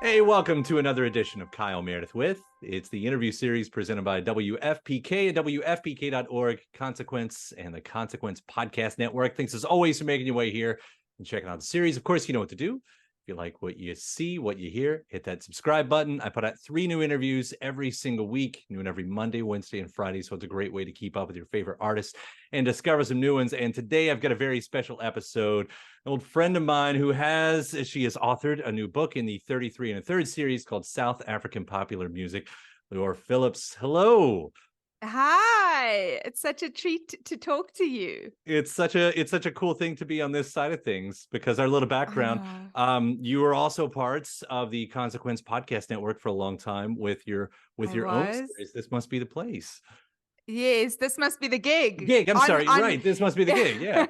Hey, welcome to another edition of Kyle Meredith with. It's the interview series presented by WFPK and WFPK.org, Consequence, and the Consequence Podcast Network. Thanks as always for making your way here and checking out the series. Of course, you know what to do. If you like what you see, what you hear, hit that subscribe button. I put out 3 new interviews every single week, new and every Monday, Wednesday, and Friday. So it's a great way to keep up with your favorite artists and discover some new ones. And today I've got a very special episode. An old friend of mine she has authored a new book in the 33 1/3 series called South African Popular Music. Lior Phillips, hello. Hi, it's such a treat to talk to you. It's such a cool thing to be on this side of things because our little background, you were also parts of the Consequence Podcast Network for a long time with your own series. This must be the place. Yes, this must be the gig. Right. This must be the gig. Yeah.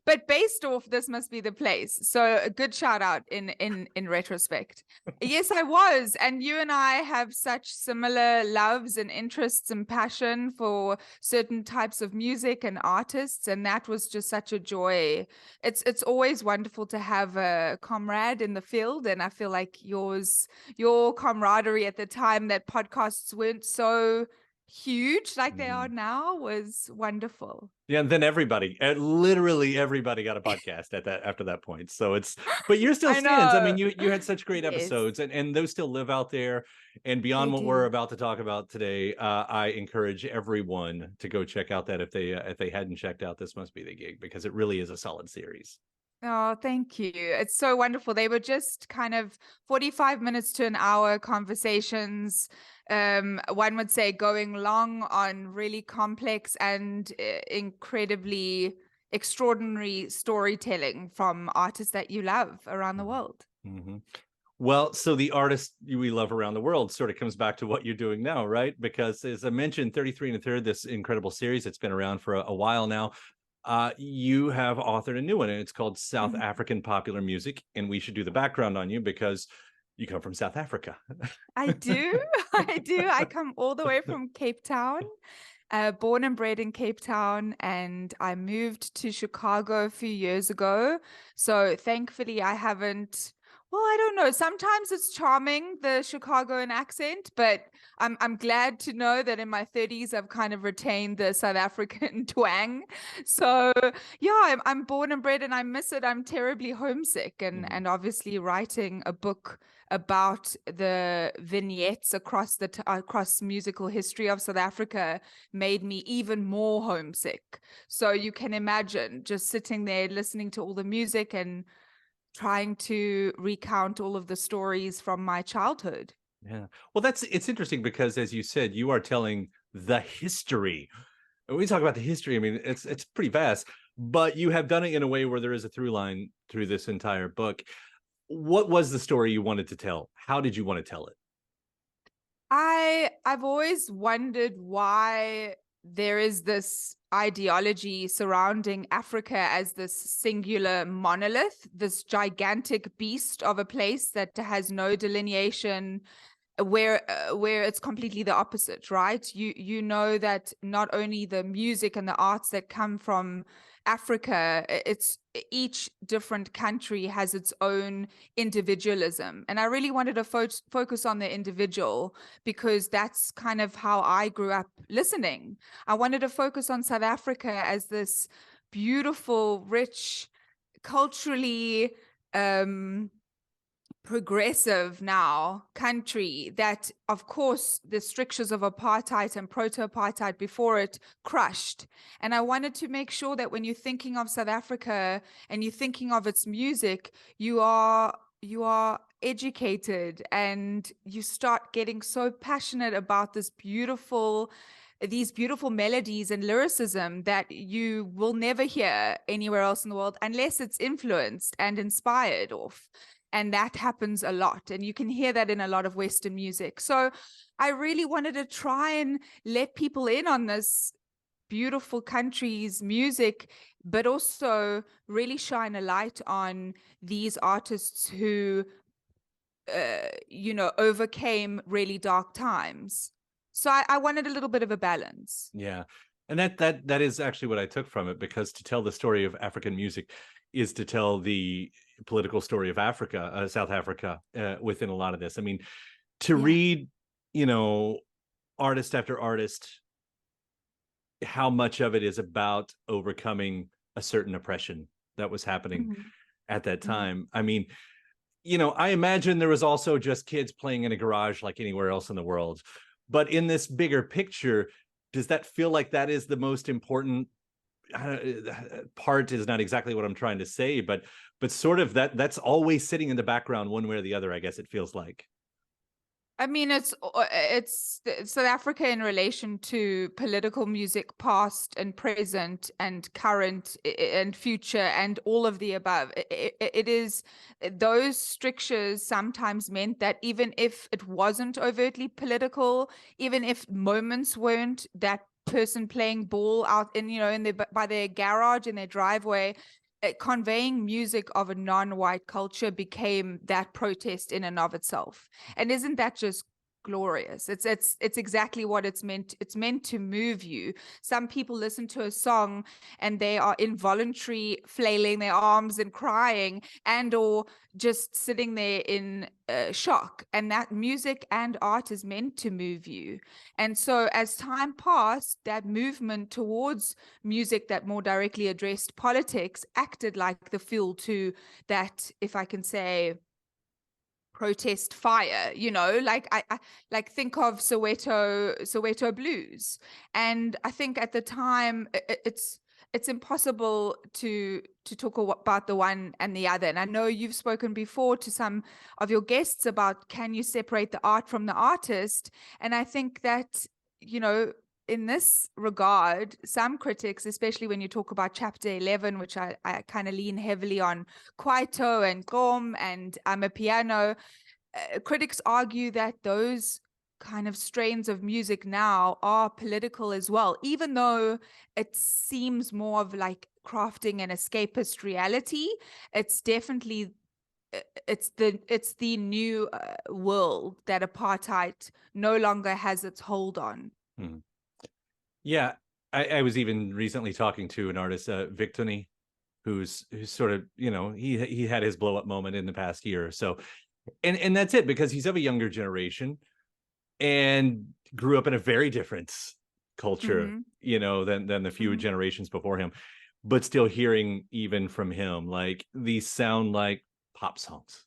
But based off, this must be the place. So a good shout out in retrospect. Yes, I was. And you and I have such similar loves and interests and passion for certain types of music and artists. And that was just such a joy. It's always wonderful to have a comrade in the field. And I feel like your camaraderie at the time that podcasts weren't so huge like they are now was wonderful. Yeah, and then literally everybody got a podcast after that point. So but you're still stands. I mean, you had such great episodes, and those still live out there. And beyond what we're about to talk about today, I encourage everyone to go check out that if they hadn't checked out This Must Be the Gig, because it really is a solid series. Oh, thank you. It's so wonderful. They were just kind of 45 minutes to an hour conversations. One would say going long on really complex and incredibly extraordinary storytelling from artists that you love around the world. Mm-hmm. Well, so the artist we love around the world sort of comes back to what you're doing now, right? Because as I mentioned, 33 1/3, this incredible series that's been around for a while now. You have authored a new one, and it's called South African Popular Music. And we should do the background on you because you come from South Africa. I do. I come all the way from Cape Town, born and bred in Cape Town, and I moved to Chicago a few years ago. So thankfully I haven't. Well, I don't know. Sometimes it's charming, the Chicagoan accent, but I'm glad to know that in my 30s I've kind of retained the South African twang. So yeah, I'm born and bred and I miss it. I'm terribly homesick, and obviously writing a book about the vignettes across musical history of South Africa made me even more homesick. So you can imagine just sitting there listening to all the music and trying to recount all of the stories from my childhood. Yeah. Well, it's interesting because, as you said, you are telling the history. When we talk about the history, I mean, it's pretty vast, but you have done it in a way where there is a through line through this entire book. What was the story you wanted to tell? How did you want to tell it? I've always wondered why there is this ideology surrounding Africa as this singular monolith, this gigantic beast of a place that has no delineation, where it's completely the opposite, right? You know that not only the music and the arts that come from Africa, it's each different country has its own individualism. And I really wanted to focus on the individual because that's kind of how I grew up listening. I wanted to focus on South Africa as this beautiful, rich, culturally progressive now country that, of course, the strictures of apartheid and proto-apartheid before it crushed. And I wanted to make sure that when you're thinking of South Africa and you're thinking of its music, you are educated and you start getting so passionate about these beautiful melodies and lyricism that you will never hear anywhere else in the world unless it's influenced and inspired off. And that happens a lot. And you can hear that in a lot of Western music. So I really wanted to try and let people in on this beautiful country's music, but also really shine a light on these artists who, overcame really dark times. So I wanted a little bit of a balance. Yeah. And that is actually what I took from it, because to tell the story of African music is to tell the political story of Africa, South Africa, within a lot of this. I mean, to read, you know, artist after artist, how much of it is about overcoming a certain oppression that was happening at that time. I mean, you know, I imagine there was also just kids playing in a garage like anywhere else in the world. But in this bigger picture, does that feel like that is the most important part? Is not exactly what I'm trying to say, but sort of that's always sitting in the background one way or the other, I guess it feels like. I mean, it's South Africa in relation to political music, past and present and current and future and all of the above. It is, those strictures sometimes meant that even if it wasn't overtly political, even if moments weren't, that person playing ball out in, you know, in their, by their garage, in their driveway, conveying music of a non-white culture became that protest in and of itself. And isn't that just glorious? It's exactly what it's meant. It's meant to move you. Some people listen to a song and they are involuntary flailing their arms and crying, and or just sitting there in shock. And that music and art is meant to move you. And so as time passed, that movement towards music that more directly addressed politics acted like the fuel to that, if I can say, protest fire, you know, like I like think of Soweto blues. And I think at the time it's impossible to talk about the one and the other. And I know you've spoken before to some of your guests about, can you separate the art from the artist? And I think that, you know, in this regard, some critics, especially when you talk about chapter 11, which I kind of lean heavily on Kwaito and Gom and Amapiano, critics argue that those kind of strains of music now are political as well, even though it seems more of like crafting an escapist reality. It's definitely it's the new world that apartheid no longer has its hold on. Yeah, I was even recently talking to an artist, Victony, who's sort of, you know, he had his blow up moment in the past year or so, and that's it, because he's of a younger generation and grew up in a very different culture, you know, than the few generations before him, but still hearing even from him, like, these sound like pop songs,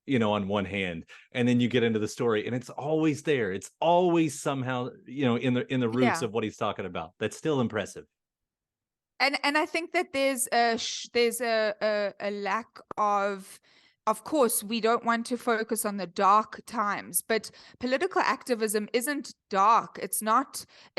you know, on one hand, and then you get into the story and it's always there, it's always somehow, you know, in the roots of what he's talking about. That's still impressive. And I think that there's a lack of course, we don't want to focus on the dark times, but political activism isn't dark. It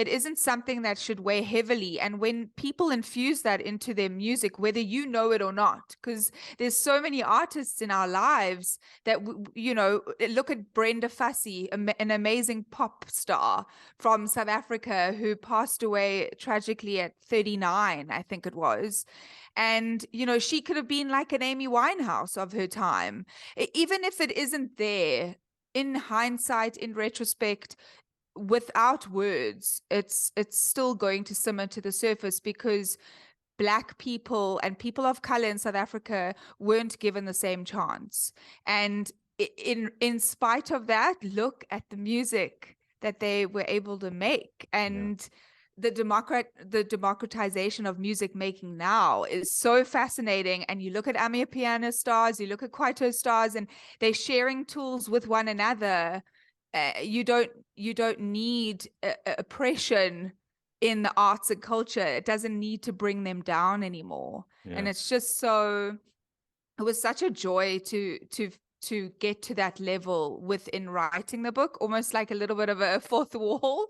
isn't something that should weigh heavily. And when people infuse that into their music, whether you know it or not, because there's so many artists in our lives that, you know, look at Brenda Fassie, an amazing pop star from South Africa who passed away tragically at 39, I think it was. And, you know, she could have been like an Amy Winehouse of her time. Even if it isn't there, in hindsight, in retrospect, without words, it's still going to simmer to the surface, because Black people and people of color in South Africa weren't given the same chance. And in spite of that, look at the music that they were able to make. And the democratization of music making now is so fascinating. And you look at Amapiano stars, you look at Kwaito stars, and they're sharing tools with one another. You don't need oppression in the arts and culture. It doesn't need to bring them down anymore. And it's just so, it was such a joy to get to that level within writing the book, almost like a little bit of a fourth wall.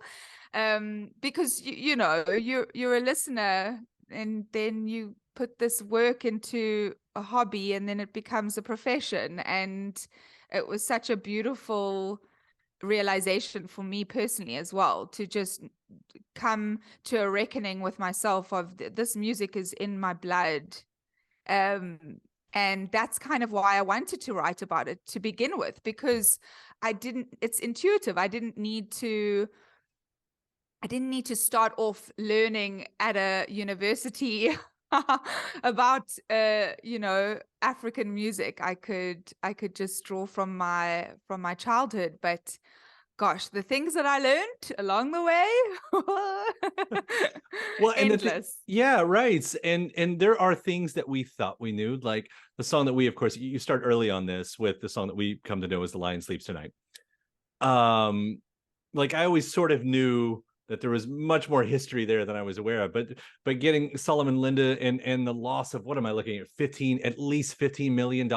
Because you know, you're a listener, and then you put this work into a hobby, and then it becomes a profession. And it was such a beautiful realization for me personally as well, to just come to a reckoning with myself of this music is in my blood. And that's kind of why I wanted to write about it to begin with, because it's intuitive. I didn't need to start off learning at a university about African music. I could just draw from my childhood, but gosh, the things that I learned along the way, Well, and endless. yeah, right. And there are things that we thought we knew, like the song that we, of course, you start early on this with the song that we come to know as "The Lion Sleeps Tonight." Like I always sort of knew that there was much more history there than I was aware of, but getting Solomon Linda and the loss of, what am I looking at, at least $15 million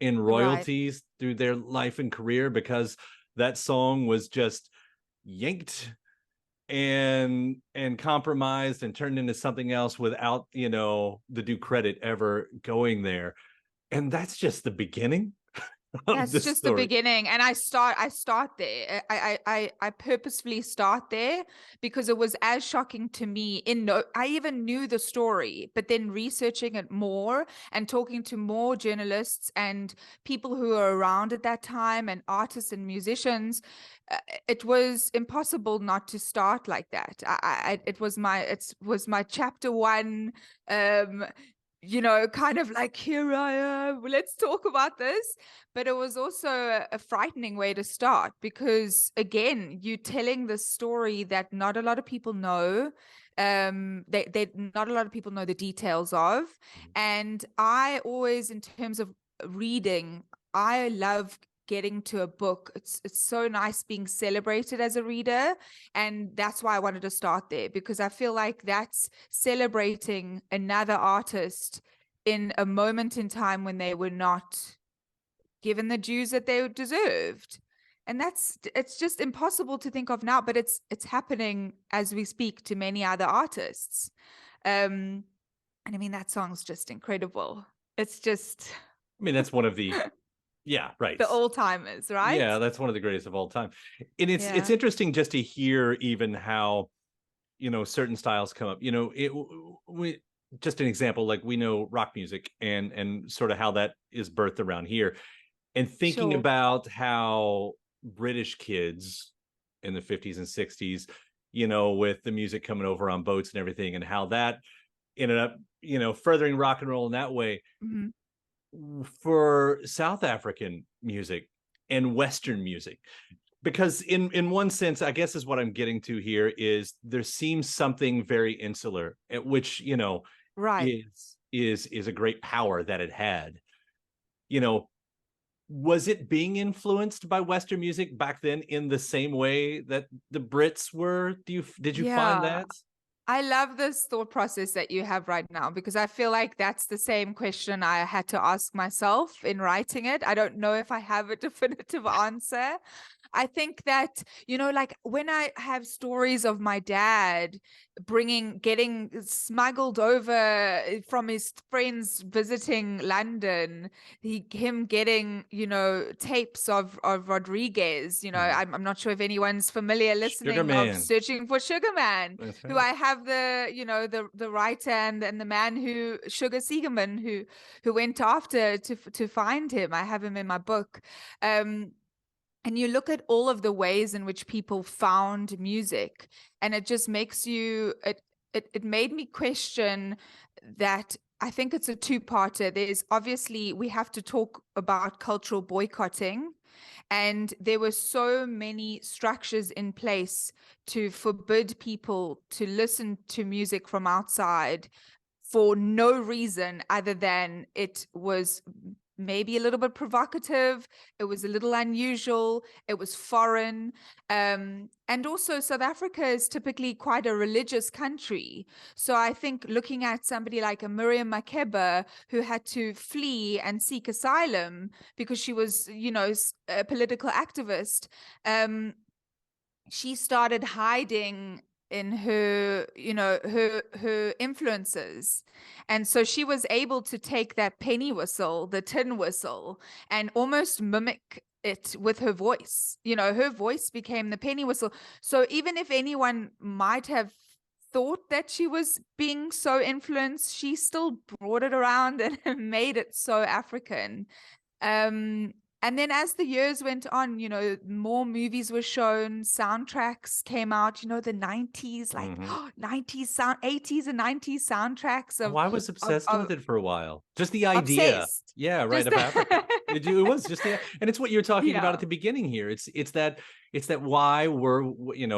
in royalties through their life and career, because that song was just yanked and compromised and turned into something else without the due credit ever going there. And that's just the beginning of That's this just the story. beginning, and I start there. I purposefully start there because it was as shocking to me. I even knew the story, but then researching it more and talking to more journalists and people who were around at that time and artists and musicians, it was impossible not to start like that. It was my chapter one. Kind of like, here I am, let's talk about this. But it was also a frightening way to start because, again, you're telling the story that not a lot of people know. They not a lot of people know the details of. And I always, in terms of reading, I love getting to a book. It's so nice being celebrated as a reader, and that's why I wanted to start there, because I feel like that's celebrating another artist in a moment in time when they were not given the dues that they deserved. And it's just impossible to think of now, but it's happening as we speak to many other artists. And I mean, that song's just incredible. It's just, I mean, that's one of the, yeah, right. the old timers, right? Yeah, that's one of the greatest of all time. And it's Yeah. interesting just to hear even how certain styles come up. We just an example, like we know rock music and sort of how that is birthed around here, and thinking Sure. about how British kids in the 50s and 60s, with the music coming over on boats and everything, and how that ended up furthering rock and roll in that way. Mhm. For South African music and Western music, because in one sense, I guess is what I'm getting to here, is there seems something very insular, which Right. is a great power that it had. Was it being influenced by Western music back then in the same way that the Brits were? Did you find Yeah. that? I love this thought process that you have right now, because I feel like that's the same question I had to ask myself in writing it. I don't know if I have a definitive answer. I think that, like when I have stories of my dad getting smuggled over from his friends visiting London, him getting, tapes of Rodriguez, I'm not sure if anyone's familiar Sugar listening, of Man. Searching for Sugar Man, That's who right. I have the writer and the man who, Sugar Siegerman, who went after to find him. I have him in my book. And you look at all of the ways in which people found music, and it just makes it made me question that. I think it's a two-parter. There's obviously, we have to talk about cultural boycotting, and there were so many structures in place to forbid people to listen to music from outside for no reason other than it was maybe a little bit provocative, it was a little unusual, it was foreign. And also, South Africa is typically quite a religious country. So I think looking at somebody like a Miriam Makeba, who had to flee and seek asylum because she was, a political activist, she started hiding in her influences, and so she was able to take that penny whistle, the tin whistle, and almost mimic it with her voice. Her voice became the penny whistle. So even if anyone might have thought that she was being so influenced, she still brought it around and made it so African. And then as the years went on, more movies were shown, soundtracks came out, the 90s, like Mhm. 90s sound, 80s and 90s soundtracks Oh, of I was obsessed of with it for a while. Just the idea. obsessed. Yeah, right, Just of Africa. It was just and it's what you're talking about at yeah. the beginning here. It's that why we're,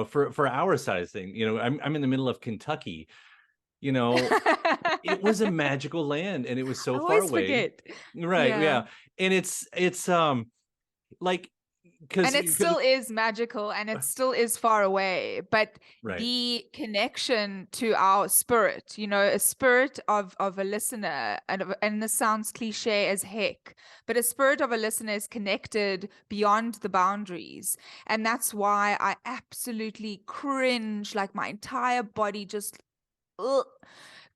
for our side of thing, I'm in the middle of Kentucky. It was a magical land and it was I so far always away. forget. Right, Yeah. yeah. And it's like, And because it still is magical and it still is far away, but right. the connection to our spirit, a spirit of a listener, and this sounds cliche as heck, but a spirit of a listener is connected beyond the boundaries. And that's why I absolutely cringe, like my entire body just ugh,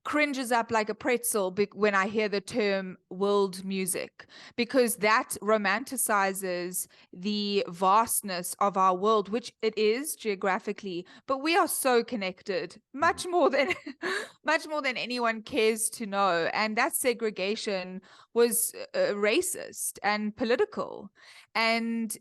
cringes up like a pretzel when I hear the term world music, because that romanticizes the vastness of our world, which it is geographically, but we are so connected, Mhm. much more than much more than anyone cares to know. And that segregation was racist and political. And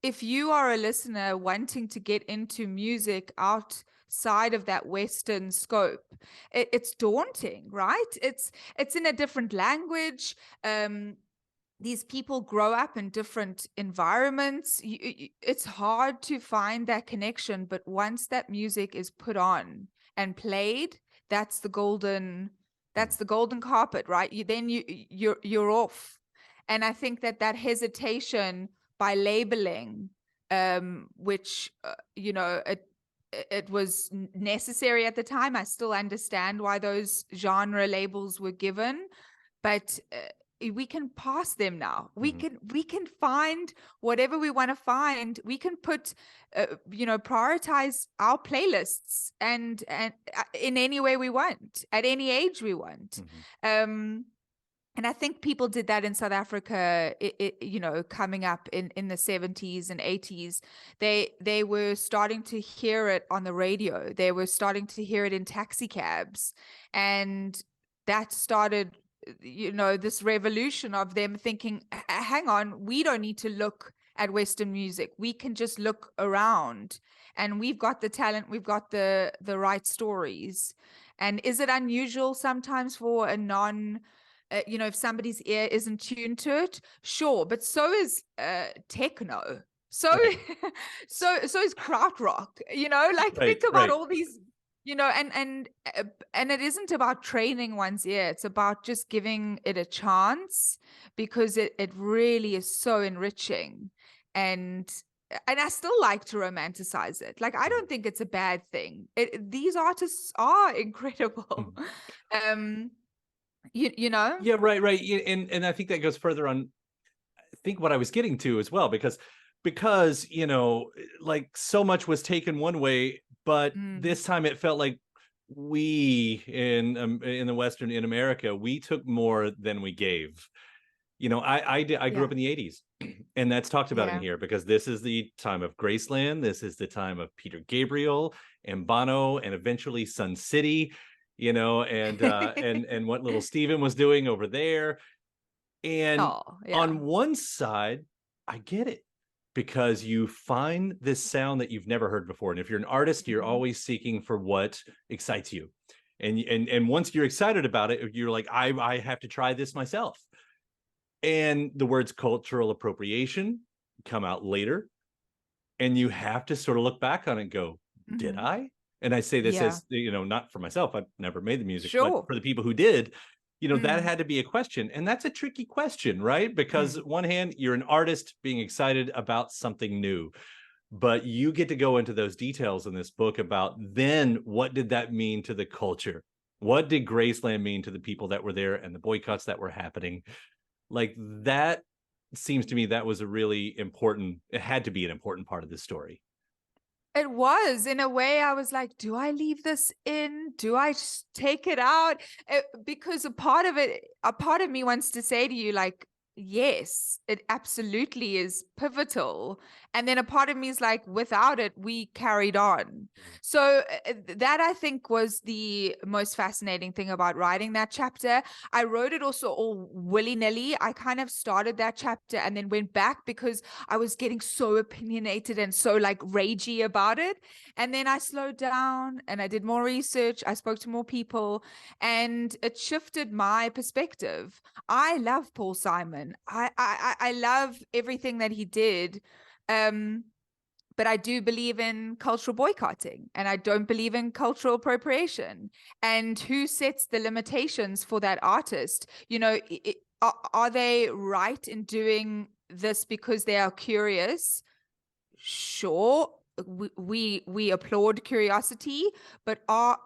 if you are a listener wanting to get into music outside of that Western scope, it's daunting, right? It's in a different language. These people grow up in different environments. It's hard to find that connection, but once that music is put on and played, that's the golden carpet, right? You're off. And I think that hesitation by labeling, which it was necessary at the time. I still understand why those genre labels were given, but we can pass them now. We can find whatever we want to find. We can put prioritize our playlists and in any way we want, at any age we want. And I think people did that in South Africa, coming up in the 70s and 80s. They were starting to hear it on the radio. They were starting to hear it in taxi cabs. And that started, this revolution of them thinking, hang on, we don't need to look at Western music. We can just look around, and we've got the talent, we've got the right stories. And is it unusual sometimes for a if somebody's ear isn't tuned to it? Sure, but so is techno. So Right. so is krautrock. Like Right, think about right. all these, and it isn't about training one's ear. It's about just giving it a chance, because it really is so enriching. And I still like to romanticize it. Like, I don't think it's a bad thing. These artists are incredible. um you know Yeah, right. And I think that goes further on. I think what I was getting to as well, because like so much was taken one way, but mm, this time it felt like we in the Western, in America, we took more than we gave. I grew yeah, up in the 80s, and that's talked about in yeah. here because this is the time of Graceland. This is the time of Peter Gabriel and Bono, and eventually Sun City, and what little Steven was doing over there. And Oh, yeah. on one side, I get it, because you find this sound that you've never heard before. And if you're an artist, you're Mhm. always seeking for what excites you. And once you're excited about it, you're like, I have to try this myself. And the words cultural appropriation come out later. And you have to sort of look back on it and go, did Mhm. I? And I say this Yeah, as, not for myself. I've never made the music, but sure. for the people who did, that Mm, had to be a question. And that's a tricky question, right? Because mm. one hand, you're an artist being excited about something new, but you get to go into those details in this book about then what did that mean to the culture? What did Graceland mean to the people that were there and the boycotts that were happening? Like, that seems to me that was a really important, it had to be an important part of the story. It was, in a way. I was like, do I leave this in? Do I take it out? Because a part of me wants to say to you, like, Yes, it absolutely is pivotal. And then a part of me is like, without it, we carried on. So that I think was the most fascinating thing about writing that chapter. I wrote it also all willy-nilly. I kind of started that chapter and then went back because I was getting so opinionated and so like ragey about it. And then I slowed down and I did more research. I spoke to more people and it shifted my perspective. I love Paul Simon. I love everything that he did. But I do believe in cultural boycotting and I don't believe in cultural appropriation. And who sets the limitations for that artist? You know, are they right in doing this because they are curious? Sure, we applaud curiosity, but are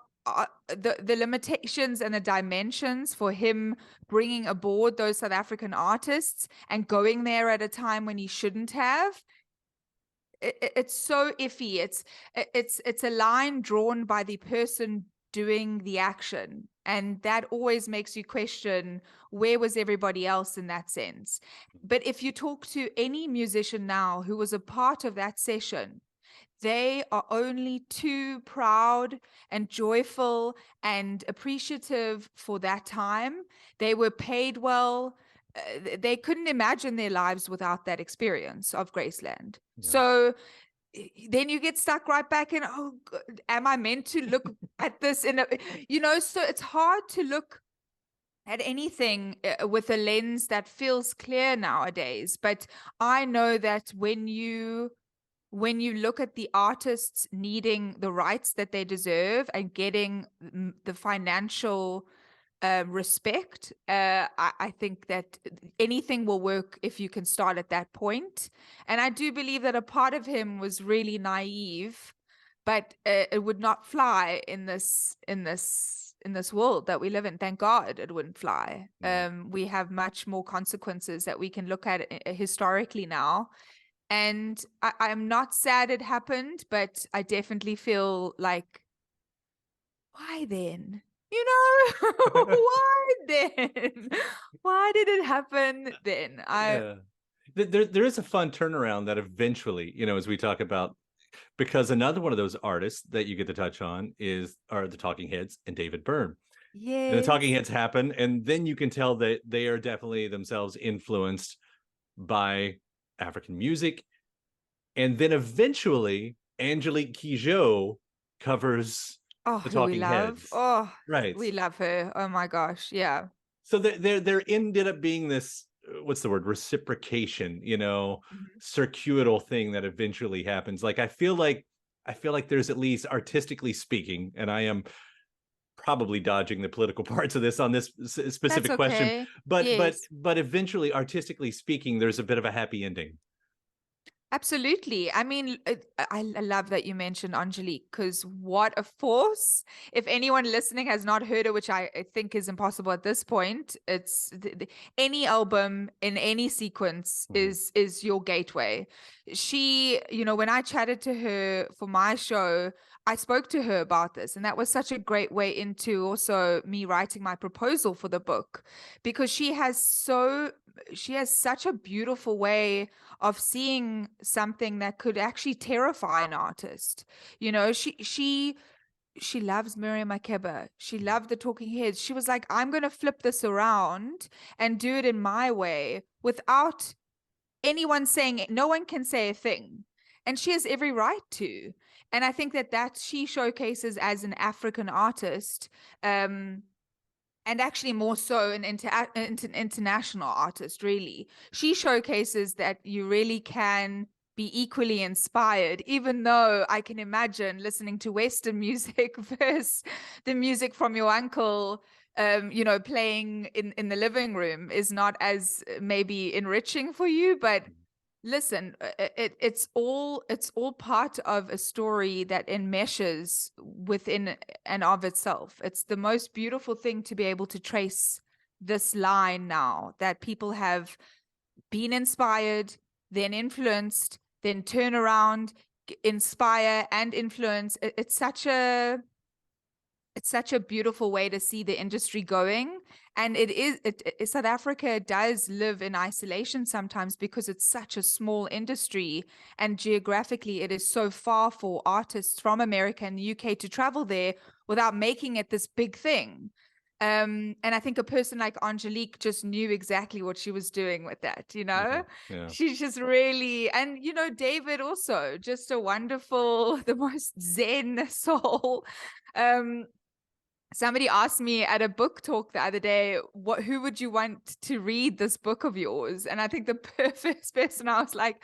the limitations and the dimensions for him bringing aboard those South African artists and going there at a time when he shouldn't have, it's so iffy. It's a line drawn by the person doing the action, and that always makes you question, where was everybody else in that sense? But if you talk to any musician now who was a part of that session, they are only too proud and joyful and appreciative for that time. They were paid well. They couldn't imagine their lives without that experience of Graceland. Yeah. So then you get stuck right back in, oh, am I meant to look at this in a, so it's hard to look at anything with a lens that feels clear nowadays. But I know that when you look at the artists needing the rights that they deserve and getting the financial respect, I think that anything will work if you can start at that point. And I do believe that a part of him was really naive, but it would not fly in this world that we live in. Thank God it wouldn't fly. We have much more consequences that we can look at historically now. And I'm not sad it happened, but I definitely feel like, why then? Why then? Why did it happen then? Yeah. There is a fun turnaround that eventually, as we talk about, because another one of those artists that you get to touch on are the Talking Heads and David Byrne. Yes. And the Talking Heads happen, and then you can tell that they are definitely themselves influenced by African music. And then eventually, Angelique Kidjo covers the Talking Heads. Oh, right. We love her. Oh my gosh, yeah. So there ended up being this, what's the word, reciprocation, circuital thing that eventually happens. Like I feel like there's, at least artistically speaking, and I am probably dodging the political parts of this on this specific question, but yes. but eventually, artistically speaking, there's a bit of a happy ending. Absolutely. I mean, I love that you mentioned Angelique, because what a force. If anyone listening has not heard her, which I think is impossible at this point, it's any album in any sequence is your gateway. She, when I chatted to her for my show, I spoke to her about this, and that was such a great way into also me writing my proposal for the book, because she has such a beautiful way of seeing something that could actually terrify an artist. She loves Miriam Makeba. She loved the Talking Heads. She was like, I'm going to flip this around and do it in my way without anyone saying it. No one can say a thing. And she has every right to. And I think that she showcases as an African artist, and actually more so an international artist, really. She showcases that you really can be equally inspired, even though I can imagine listening to Western music versus the music from your uncle, playing in the living room is not as maybe enriching for you, but listen, it's all part of a story that enmeshes within and of itself. It's the most beautiful thing to be able to trace this line now, that people have been inspired, then influenced, then turn around, inspire and influence. It's such a it's such a beautiful way to see the industry going. And South Africa does live in isolation sometimes because it's such a small industry, and geographically it is so far for artists from America and the UK to travel there without making it this big thing. And I think a person like Angelique just knew exactly what she was doing with that, Yeah. She's just really, and David also, just a wonderful, the most zen soul. Somebody asked me at a book talk the other day, who would you want to read this book of yours? And I think the first person, I was like,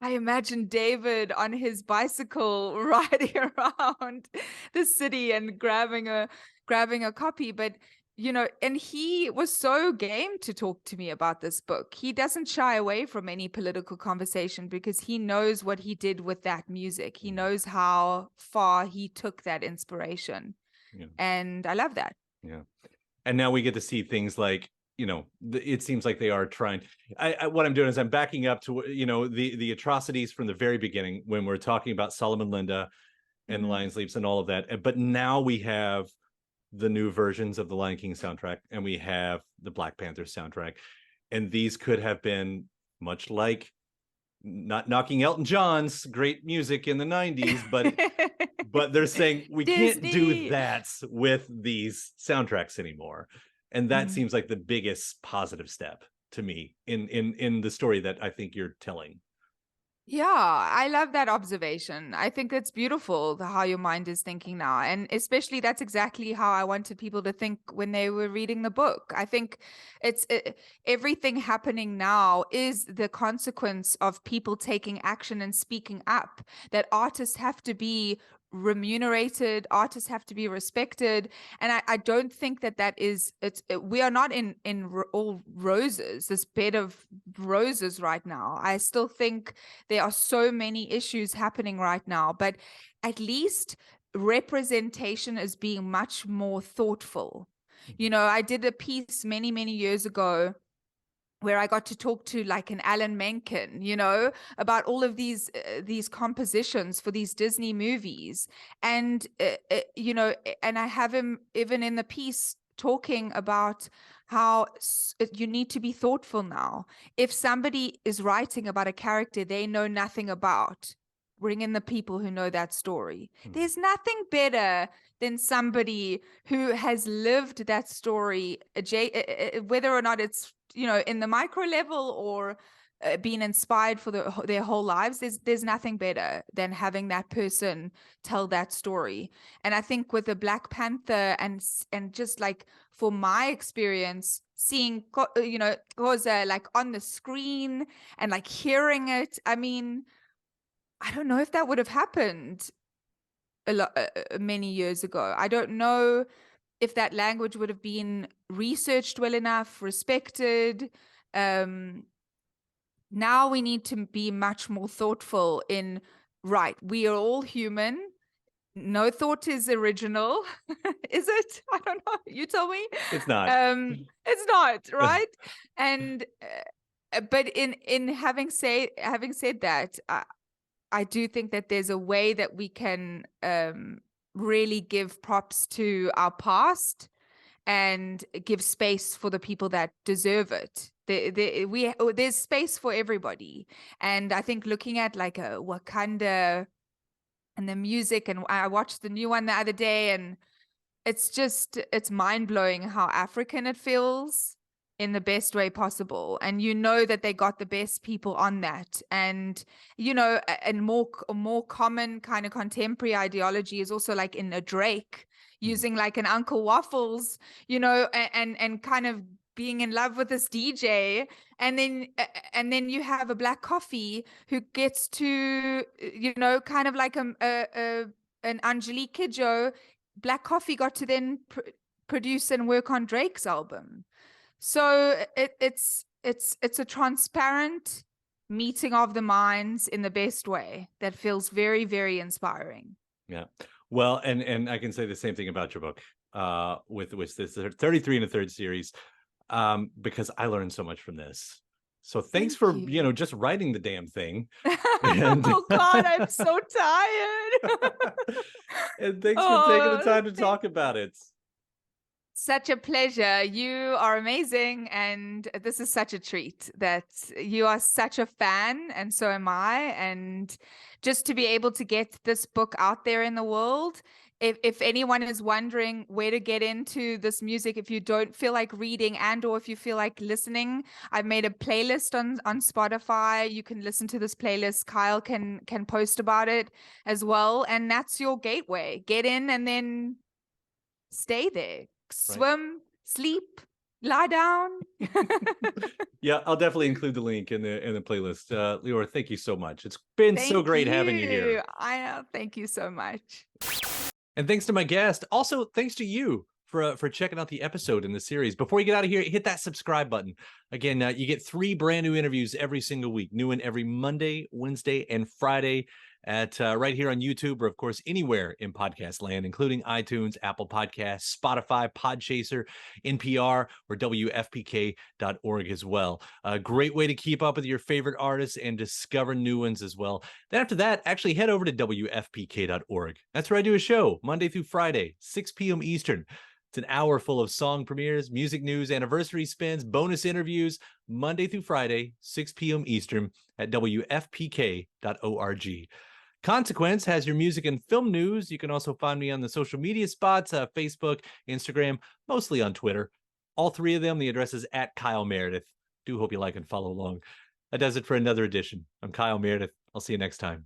I imagine David on his bicycle riding around the city and grabbing a copy. But and he was so game to talk to me about this book. He doesn't shy away from any political conversation because he knows what he did with that music. He knows how far he took that inspiration. Yeah. And I love that. Yeah. And now we get to see things like, it seems like they are trying. What I'm doing is I'm backing up to, the atrocities from the very beginning when we're talking about Solomon Linda and The Lion Sleeps and all of that. But now we have the new versions of the Lion King soundtrack, and we have the Black Panther soundtrack. And these could have been much like, not knocking Elton John's great music in the 90s, but they're saying we can't do that with these soundtracks anymore. And that seems like the biggest positive step to me in the story that I think you're telling. Yeah, I love that observation. I think it's beautiful how your mind is thinking now. And especially that's exactly how I wanted people to think when they were reading the book. I think everything happening now is the consequence of people taking action and speaking up, that artists have to be remunerated, artists have to be respected, and I don't think that is we are not in all roses, this bed of roses right now. I still think there are so many issues happening right now, but at least representation is being much more thoughtful. I did a piece many years ago where I got to talk to like an Alan Menken, about all of these compositions for these Disney movies. And, and I have him even in the piece talking about how you need to be thoughtful now. If somebody is writing about a character they know nothing about, bring in the people who know that story. There's nothing better than somebody who has lived that story, whether or not it's in the micro level or being inspired for their whole lives. There's nothing better than having that person tell that story. And I think with the Black Panther and just like for my experience, seeing Koza like on the screen and like hearing it, I mean, I don't know if that would have happened many years ago. I don't know if that language would have been researched well enough, respected. Now we need to be much more thoughtful in, right, we are all human. No thought is original. Is it? I don't know. You tell me. It's not. It's not, right? And but in having said that, I do think that there's a way that we can really give props to our past and give space for the people that deserve it. There's space for everybody. And I think looking at like a Wakanda and the music, and I watched the new one the other day, and it's mind-blowing how African it feels in the best way possible. And that they got the best people on that. And and more common kind of contemporary ideology is also like in a Drake using like an Uncle Waffles, and kind of being in love with this DJ, and then you have a Black Coffee who gets to kind of like an Angelique Kidjo. Black Coffee got to then produce and work on Drake's album. So it's a transparent meeting of the minds in the best way that feels very, very inspiring. Yeah. Well, and I can say the same thing about your book, with this 33 and a third series, because I learned so much from this. So thanks for, just writing the damn thing. Oh God, I'm so tired. And thanks for taking the time to talk about it. Such a pleasure. You are amazing. And this is such a treat that you are such a fan, and so am I. And just to be able to get this book out there in the world, if anyone is wondering where to get into this music, if you don't feel like reading or if you feel like listening, I've made a playlist on Spotify. You can listen to this playlist. Kyle can post about it as well. And that's your gateway. Get in and then stay there. Swim, sleep, lie down. Yeah, I'll definitely include the link in the playlist. Lior, thank you so much. It's been so great having you here. I know. Thank you so much. And thanks to my guest. Also, thanks to you for checking out the episode in the series. Before you get out of here, hit that subscribe button. Again, you get 3 brand new interviews every single week. New one every Monday, Wednesday, and Friday at right here on YouTube, or of course anywhere in podcast land, including iTunes, Apple Podcasts, Spotify, Podchaser, NPR, or WFPK.org as well. A great way to keep up with your favorite artists and discover new ones as well. Then after that, actually head over to WFPK.org. That's where I do a show Monday through Friday, 6 p.m. Eastern. It's an hour full of song premieres, music news, anniversary spins, bonus interviews, Monday through Friday, 6 p.m. Eastern at WFPK.org. Consequence has your music and film news. You can also find me on the social media spots, Facebook, Instagram, mostly on Twitter. All 3 of them, the address is at Kyle Meredith. Do hope you like and follow along. That does it for another edition. I'm Kyle Meredith. I'll see you next time.